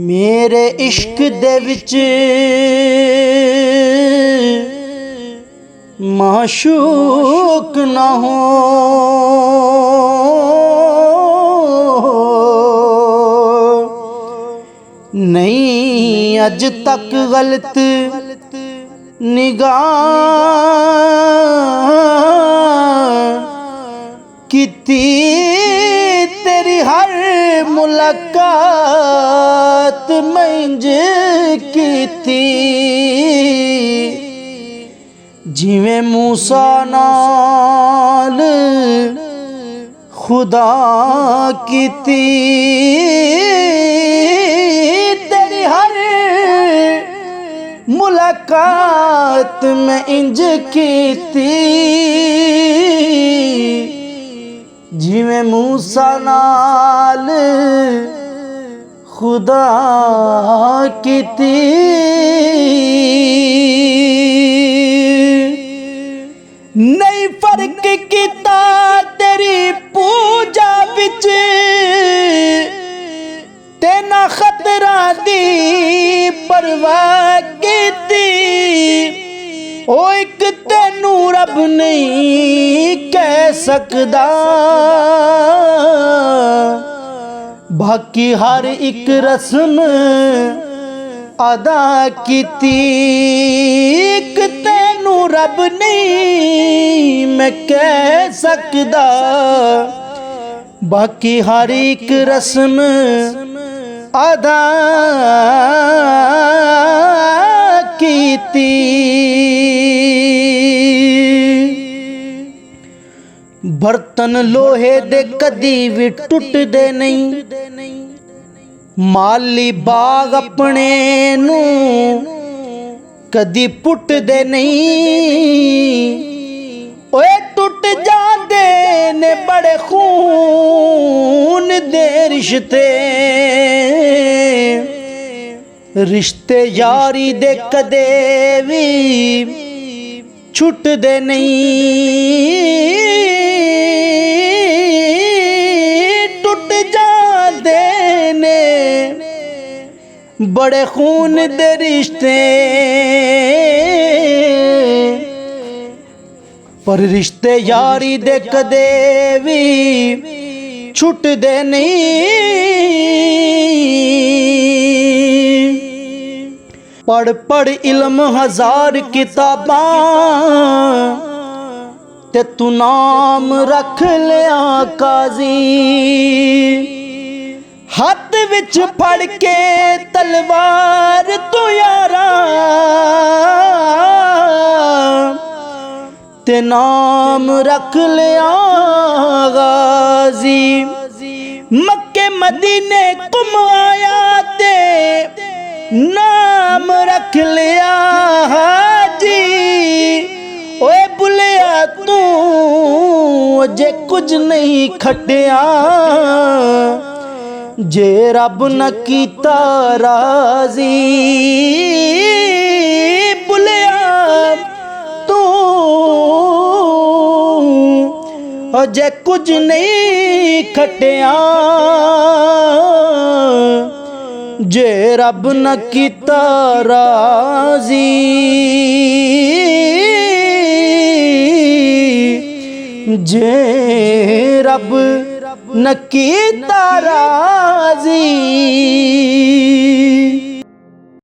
मेरे इश्क दे विच माशूक ना हो, नहीं अज तक गलत निगाह कीती तेरी हर मुलाकात मंज कीती। जिवें मूसा नाल खुदा कीती, तेरी हर मुलाकात में इंज कीती। जिवें मूसा नाल खुदा कीती। नहीं फर्क कीता तेरी पूजा विच, ते ना खतरा दी परवाह कीती। ओ एक तेनू रब नहीं कह सकदा, बाकी हर एक रस्म अदा कीती। एक तेनू रब नहीं मैं कह सकदा, बाकी हर एक रस्म अदा कीती। बर्तन लोहे दे कदी भी टुटदे नहीं, माली बाग अपने नू कदी पुटदे नहीं। ओए टुट जांदे ने बड़े खून दे रिश्ते, रिश्ते यारी दे कदे भी छुटदे नहीं। टुट जांदे ने बड़े खून दे रिश्ते, पर रिश्ते यारी दे कदे भी छुटदे नहीं। पढ़ पढ़ इल्म हजार किताबां, ते तू नाम रख लिया काजी। हाथ विच फड़ के तलवार तू यारा, ते नाम रख लिया गाजी। मक्के मदीने घुम आया ते नाम रख लिया हाजी। ओए बुलिया तू जे कुछ नहीं खटिया, जे रब न कीता राजी। बुलिया तू जे कुछ नहीं खटिया, जे रब न कीता राजी। जे रब न कीता राजी।